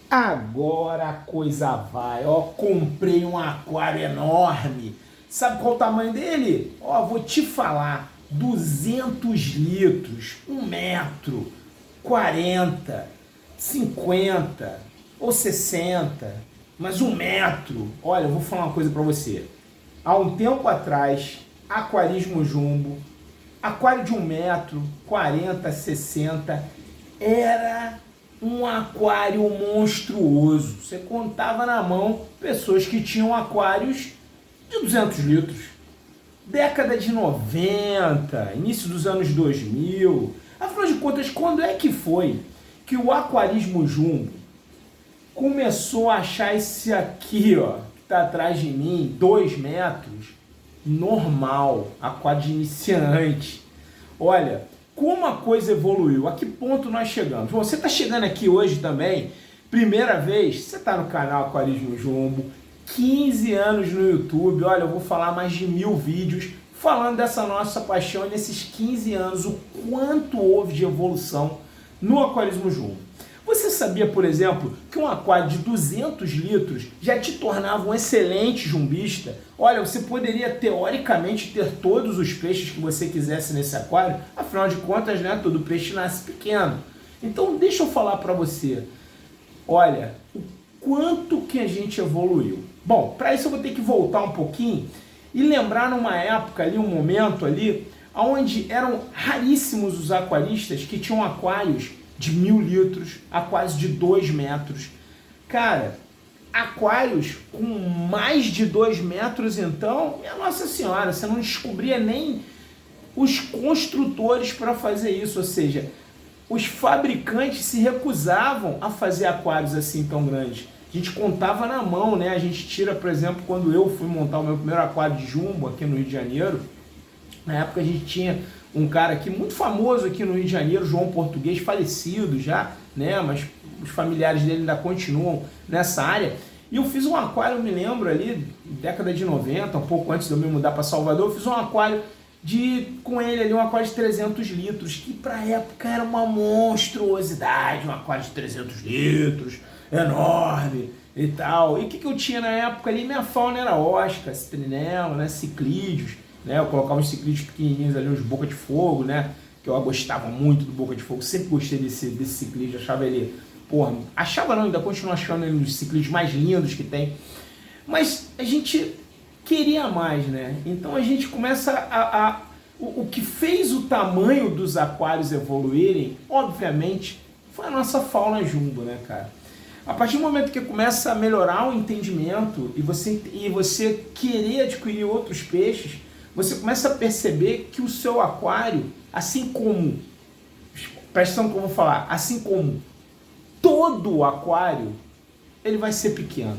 Agora a coisa vai, ó, comprei um aquário enorme. Sabe qual o tamanho dele? Ó, vou te falar, 200 litros, 1 metro, 40, 50 ou 60, mas 1 metro. Olha, eu vou falar uma coisa pra você. Há um tempo atrás, aquarismo jumbo, aquário de 1 metro, 40, 60, era um aquário monstruoso. Você contava na mão pessoas que tinham aquários de 200 litros. Década de 90, início dos anos 2000. Afinal de contas, quando é que foi que o aquarismo jumbo começou a achar esse aqui, ó, que está atrás de mim, 2 metros, normal, aquário de iniciante? Olha, como a coisa evoluiu, a que ponto nós chegamos? Você está chegando aqui hoje também, primeira vez, você está no canal Aquarismo Jumbo, 15 anos no YouTube, olha, eu vou falar mais de 1000 vídeos falando dessa nossa paixão e nesses 15 anos, o quanto houve de evolução no aquarismo jumbo. Você sabia, por exemplo, que um aquário de 200 litros já te tornava um excelente jumbista? Olha, você poderia teoricamente ter todos os peixes que você quisesse nesse aquário, afinal de contas, né, todo peixe nasce pequeno. Então deixa eu falar para você, olha, o quanto que a gente evoluiu. Bom, para isso eu vou ter que voltar um pouquinho e lembrar numa época ali, um momento ali, onde eram raríssimos os aquaristas que tinham aquários de 1000 litros, aquários de 2 metros. Cara, aquários com mais de 2 metros, então, minha Nossa Senhora, você não descobria nem os construtores para fazer isso, ou seja, os fabricantes se recusavam a fazer aquários assim tão grandes. A gente contava na mão, né? A gente tira, por exemplo, quando eu fui montar o meu primeiro aquário de jumbo aqui no Rio de Janeiro, na época a gente tinha um cara aqui muito famoso aqui no Rio de Janeiro, João Português, falecido já, né? Mas os familiares dele ainda continuam nessa área. E eu fiz um aquário, eu me lembro ali, década de 90, um pouco antes de eu me mudar para Salvador, eu fiz um aquário com ele ali, um aquário de 300 litros, que para época era uma monstruosidade, um aquário de 300 litros, enorme e tal. E o que eu tinha na época ali? Minha fauna era osca, citrinela, né? Ciclídeos. Né, eu colocava uns ciclídeos pequenininhos ali, uns boca de fogo, né? Que eu gostava muito do boca de fogo, sempre gostei desse ciclídeo, achava ele, porra, achava não, ainda continuo achando ele um dos ciclídeos mais lindos que tem. Mas a gente queria mais, né? Então a gente começa o que fez o tamanho dos aquários evoluírem, obviamente, foi a nossa fauna jumbo, né, cara? A partir do momento que começa a melhorar o entendimento e você querer adquirir outros peixes, você começa a perceber que o seu aquário, assim como, presta atenção que eu vou falar, assim como todo o aquário, ele vai ser pequeno.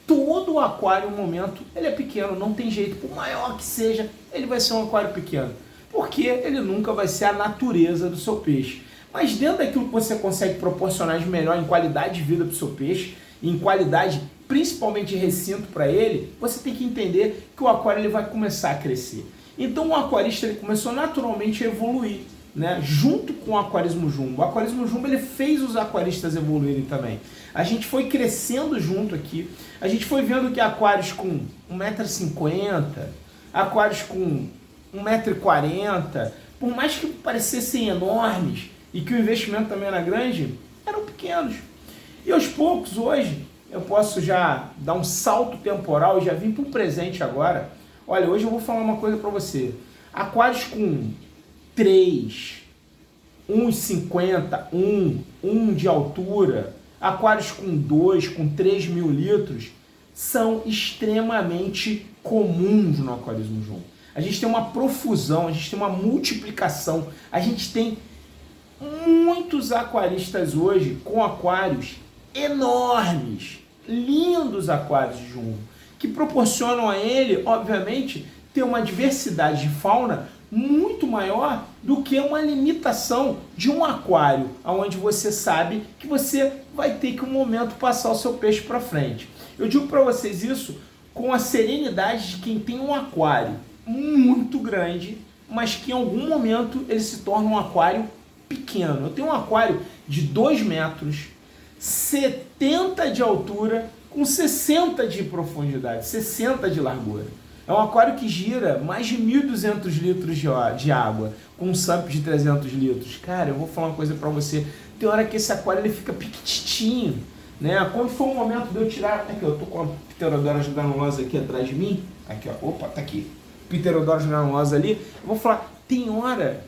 Todo o aquário, no momento, ele é pequeno, não tem jeito, por maior que seja, ele vai ser um aquário pequeno. Porque ele nunca vai ser a natureza do seu peixe. Mas dentro daquilo que você consegue proporcionar de melhor em qualidade de vida para o seu peixe, em qualidade principalmente de recinto para ele, você tem que entender que o aquário ele vai começar a crescer. Então o aquarista ele começou naturalmente a evoluir, né? Junto com o aquarismo jumbo. O aquarismo jumbo ele fez os aquaristas evoluírem também. A gente foi crescendo junto aqui, a gente foi vendo que aquários com 1,50 m, aquários com 1,40 m, por mais que parecessem enormes e que o investimento também era grande, eram pequenos. E aos poucos, hoje, eu posso já dar um salto temporal e já vim para o presente agora. Olha, hoje eu vou falar uma coisa para você. Aquários com 3, 1,50, 1 de altura, aquários com 2, com 3 mil litros, são extremamente comuns no aquarismo jumbo. A gente tem uma profusão, a gente tem uma multiplicação, a gente tem muitos aquaristas hoje com aquários enormes, lindos aquários de jumbo, que proporcionam a ele, obviamente, ter uma diversidade de fauna muito maior do que uma limitação de um aquário, onde você sabe que você vai ter que um momento passar o seu peixe para frente. Eu digo para vocês isso com a serenidade de quem tem um aquário muito grande, mas que em algum momento ele se torna um aquário pequeno. Eu tenho um aquário de 2 metros, 70 de altura com 60 de profundidade, 60 de largura. É um aquário que gira mais de 1.200 litros de água, com um SUP de 300 litros. Cara, eu vou falar uma coisa pra você. Tem hora que esse aquário ele fica piquititinho, né? Quando foi o momento de eu tirar... Aqui, eu tô com a Pterodoras granulosa aqui atrás de mim. Aqui, ó. Opa, tá aqui. Pterodoras granulosa ali. Eu vou falar, tem hora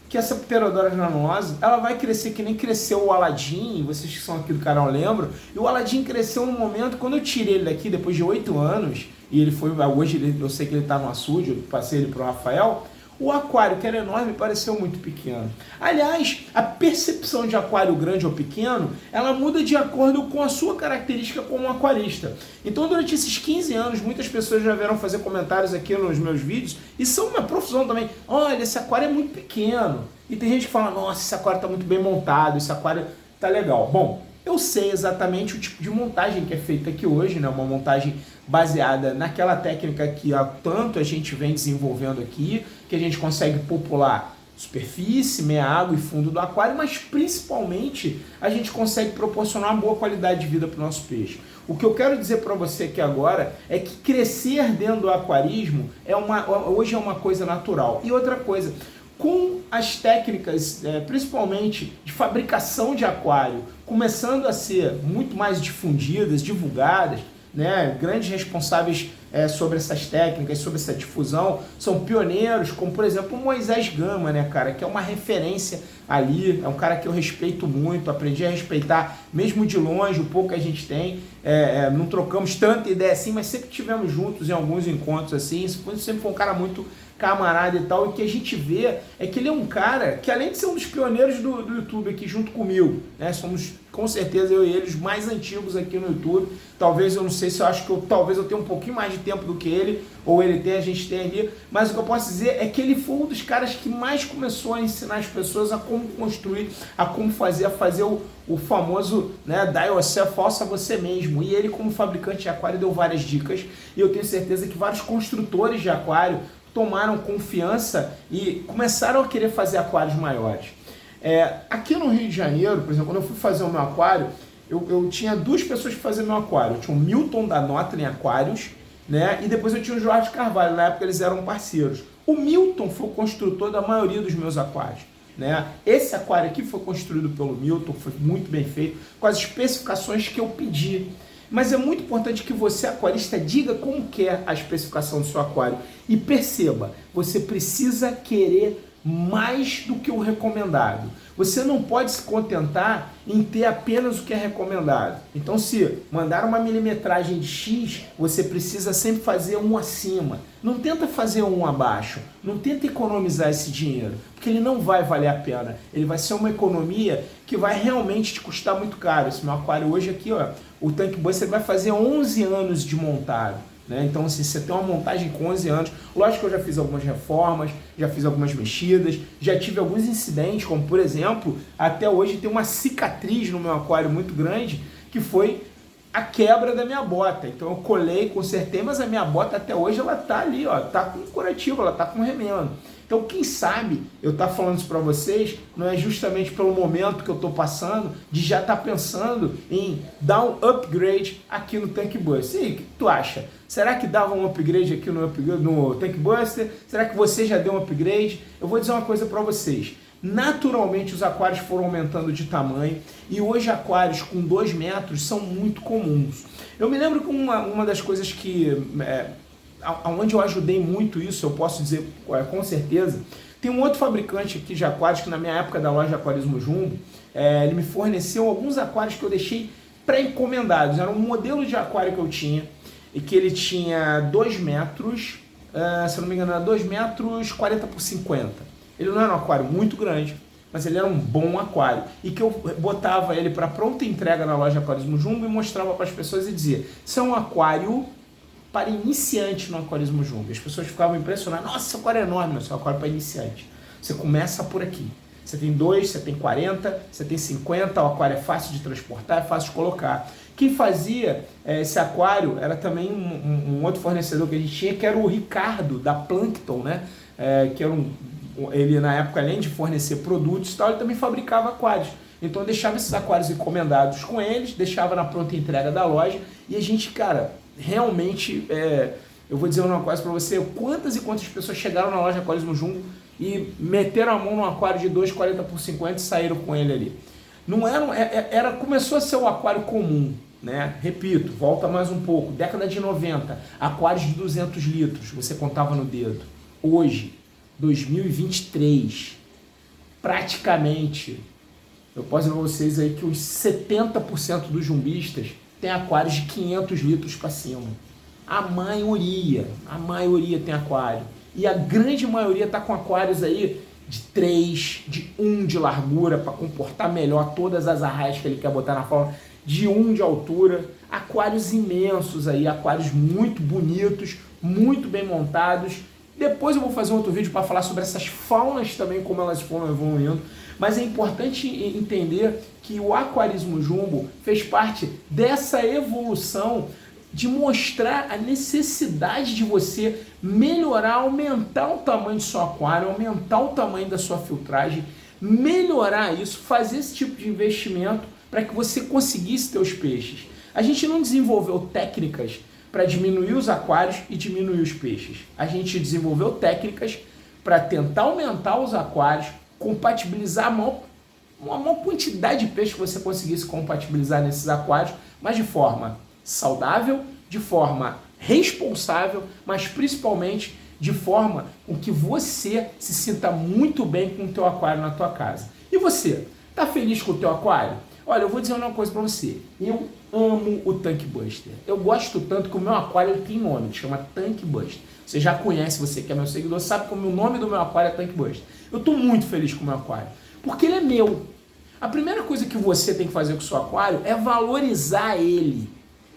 que essa Pterodoras granulosa, ela vai crescer que nem cresceu o Aladim, vocês que são aqui do canal lembram, e o Aladim cresceu no momento, quando eu tirei ele daqui, depois de 8 anos, e ele foi, hoje eu sei que ele está no açude, eu passei ele para o Rafael, o aquário, que era enorme, pareceu muito pequeno. Aliás, a percepção de aquário grande ou pequeno, ela muda de acordo com a sua característica como aquarista. Então, durante esses 15 anos, muitas pessoas já vieram fazer comentários aqui nos meus vídeos, e são uma profusão também. Olha, esse aquário é muito pequeno. E tem gente que fala, nossa, esse aquário está muito bem montado, esse aquário está legal. Bom, eu sei exatamente o tipo de montagem que é feita aqui hoje, né? Uma montagem baseada naquela técnica que há tanto a gente vem desenvolvendo aqui, que a gente consegue popular superfície, meia água e fundo do aquário, mas principalmente a gente consegue proporcionar uma boa qualidade de vida para o nosso peixe. O que eu quero dizer para você aqui agora é que crescer dentro do aquarismo hoje é uma coisa natural. E outra coisa, com as técnicas, principalmente de fabricação de aquário, começando a ser muito mais difundidas, divulgadas, né? Grandes responsáveis sobre essas técnicas, sobre essa difusão, são pioneiros, como por exemplo o Moisés Gama, né, cara, que é uma referência ali, é um cara que eu respeito muito, aprendi a respeitar, mesmo de longe, o pouco que a gente tem, não trocamos tanta ideia assim, mas sempre estivemos juntos em alguns encontros assim, sempre foi um cara muito camarada e tal, e o que a gente vê é que ele é um cara que, além de ser um dos pioneiros do YouTube aqui junto comigo, né, somos com certeza eu e ele os mais antigos aqui no YouTube, talvez, eu não sei se eu acho que talvez eu tenha um pouquinho mais de tempo do que ele, ou ele tem, a gente tem ali, mas o que eu posso dizer é que ele foi um dos caras que mais começou a ensinar as pessoas a como construir, a como fazer o famoso, né, die yourself, faça você mesmo, e ele como fabricante de aquário deu várias dicas, e eu tenho certeza que vários construtores de aquário tomaram confiança e começaram a querer fazer aquários maiores. Aqui no Rio de Janeiro, por exemplo, quando eu fui fazer o meu aquário, eu tinha duas pessoas que faziam meu aquário. Eu tinha o Milton da Nota em Aquários, né? E depois eu tinha o Jorge Carvalho, na época eles eram parceiros. O Milton foi o construtor da maioria dos meus aquários, né? Esse aquário aqui foi construído pelo Milton, foi muito bem feito, com as especificações que eu pedi. Mas é muito importante que você, aquarista, diga como quer a especificação do seu aquário. E perceba, você precisa querer mais do que o recomendado. Você não pode se contentar em ter apenas o que é recomendado. Então, se mandar uma milimetragem de X, você precisa sempre fazer um acima. Não tenta fazer um abaixo. Não tenta economizar esse dinheiro, porque ele não vai valer a pena. Ele vai ser uma economia que vai realmente te custar muito caro. Esse meu aquário hoje aqui, ó, o Tank Buster vai fazer 11 anos de montado. Né? Então, assim, você tem uma montagem com 11 anos, lógico que eu já fiz algumas reformas, já fiz algumas mexidas, já tive alguns incidentes, como por exemplo, até hoje tem uma cicatriz no meu aquário muito grande, que foi a quebra da minha bota. Então eu colei, consertei, mas a minha bota até hoje ela tá ali, ó, tá com curativo, ela tá com remendo. Então, quem sabe eu estar falando isso para vocês não é justamente pelo momento que eu estou passando de já estar pensando em dar um upgrade aqui no Tank Buster. E aí, o que tu acha? Será que dava um upgrade aqui no Tank Buster? Será que você já deu um upgrade? Eu vou dizer uma coisa para vocês. Naturalmente os aquários foram aumentando de tamanho e hoje aquários com 2 metros são muito comuns. Eu me lembro que uma das coisas que... onde eu ajudei muito isso, eu posso dizer com certeza, tem um outro fabricante aqui de aquários que na minha época da loja Aquarismo Jumbo, ele me forneceu alguns aquários que eu deixei pré-encomendados. Era um modelo de aquário que eu tinha, e que ele tinha 2 metros, se eu não me engano era 2 metros 40 por 50. Ele não era um aquário muito grande, mas ele era um bom aquário, e que eu botava ele para pronta entrega na loja Aquarismo Jumbo e mostrava para as pessoas e dizia, isso é um aquário para iniciante no Aquarismo Jumbo. As pessoas ficavam impressionadas. Nossa, esse aquário é enorme. Não, esse é um aquário para iniciante. Você começa por aqui. Você tem 2, você tem 40, você tem 50. O aquário é fácil de transportar, é fácil de colocar. Quem fazia esse aquário era também um outro fornecedor que a gente tinha, que era o Ricardo, da Plankton, né? Que era ele, na época, além de fornecer produtos e tal, ele também fabricava aquários. Então eu deixava esses aquários encomendados com eles, deixava na pronta entrega da loja e a gente, cara, realmente, eu vou dizer uma coisa para você, quantas e quantas pessoas chegaram na loja Aquarismo Jumbo e meteram a mão num aquário de 2,40 por 50 e saíram com ele ali. Não começou a ser um aquário comum, né? Repito, volta mais um pouco, década de 90, aquários de 200 litros, você contava no dedo. Hoje, 2023, praticamente, eu posso dizer para vocês aí que os 70% dos jumbistas tem aquários de 500 litros para cima. A maioria tem aquário. E a grande maioria está com aquários aí de 3, de 1 de largura para comportar melhor todas as arraias que ele quer botar na fauna, de 1 de altura, aquários imensos aí, aquários muito bonitos, muito bem montados. Depois eu vou fazer um outro vídeo para falar sobre essas faunas também, como elas foram evoluindo. Mas é importante entender que o Aquarismo Jumbo fez parte dessa evolução de mostrar a necessidade de você melhorar, aumentar o tamanho do seu aquário, aumentar o tamanho da sua filtragem, melhorar isso, fazer esse tipo de investimento para que você conseguisse ter os peixes. A gente não desenvolveu técnicas para diminuir os aquários e diminuir os peixes. A gente desenvolveu técnicas para tentar aumentar os aquários, compatibilizar uma maior quantidade de peixe que você conseguisse compatibilizar nesses aquários, mas de forma saudável, de forma responsável, mas principalmente de forma com que você se sinta muito bem com o teu aquário na tua casa. E você, tá feliz com o teu aquário? Olha, eu vou dizer uma coisa para você. Eu amo o Tank Buster. Eu gosto tanto que o meu aquário tem nome, chama Tank Buster. Você já conhece, você que é meu seguidor, sabe que o nome do meu aquário é Tank Buster. Eu estou muito feliz com o meu aquário, porque ele é meu. A primeira coisa que você tem que fazer com o seu aquário é valorizar ele,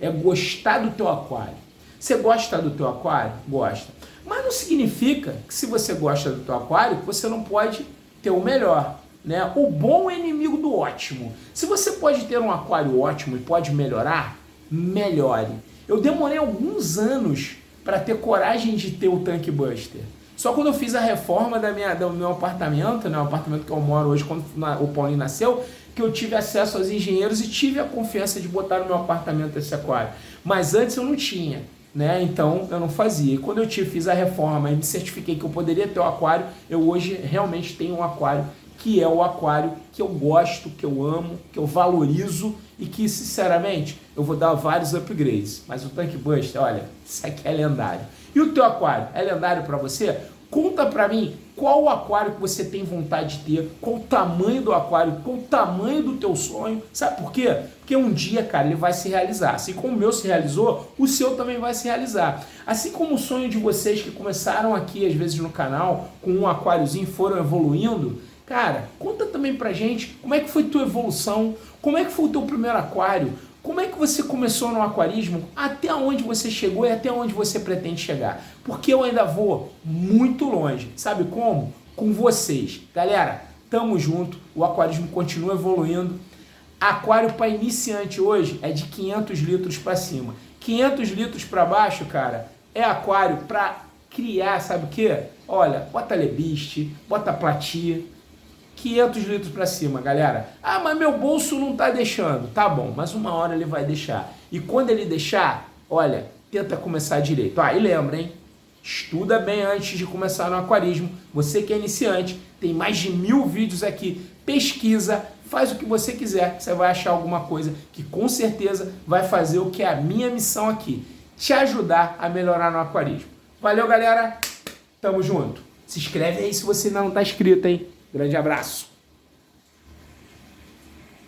é gostar do teu aquário. Você gosta do teu aquário? Gosta. Mas não significa que se você gosta do teu aquário, você não pode ter o melhor. Né? O bom é inimigo do ótimo. Se você pode ter um aquário ótimo e pode melhorar, melhore. Eu demorei alguns anos para ter coragem de ter o Tank Buster. Só quando eu fiz a reforma do meu apartamento, né, o apartamento que eu moro hoje, quando o Paulinho nasceu, que eu tive acesso aos engenheiros e tive a confiança de botar no meu apartamento esse aquário. Mas antes eu não tinha, né? Então eu não fazia. E quando eu fiz a reforma e me certifiquei que eu poderia ter o aquário, eu hoje realmente tenho um aquário que é o aquário que eu gosto, que eu amo, que eu valorizo e que, sinceramente, eu vou dar vários upgrades. Mas o Tank Buster, olha, isso aqui é lendário. E o teu aquário é lendário para você? Conta para mim qual o aquário que você tem vontade de ter, qual o tamanho do aquário, qual o tamanho do teu sonho. Sabe por quê? Porque um dia, cara, ele vai se realizar. Assim como o meu se realizou, o seu também vai se realizar. Assim como o sonho de vocês que começaram aqui, às vezes, no canal, com um aquáriozinho, foram evoluindo. Cara, conta também pra gente como é que foi tua evolução, como é que foi o teu primeiro aquário, como é que você começou no aquarismo, até onde você chegou e até onde você pretende chegar. Porque eu ainda vou muito longe. Sabe como? Com vocês. Galera, tamo junto, o aquarismo continua evoluindo. Aquário para iniciante hoje é de 500 litros para cima. 500 litros para baixo, cara, é aquário para criar, sabe o quê? Olha, bota lebiste, bota platia. 500 litros para cima, galera. Ah, mas meu bolso não tá deixando. Tá bom, mas uma hora ele vai deixar. E quando ele deixar, olha, tenta começar direito. Ah, e lembra, hein? Estuda bem antes de começar no aquarismo. Você que é iniciante, tem mais de 1000 vídeos aqui. Pesquisa, faz o que você quiser. Você vai achar alguma coisa que com certeza vai fazer o que é a minha missão aqui. Te ajudar a melhorar no aquarismo. Valeu, galera. Tamo junto. Se inscreve aí se você ainda não tá inscrito, hein? Grande abraço!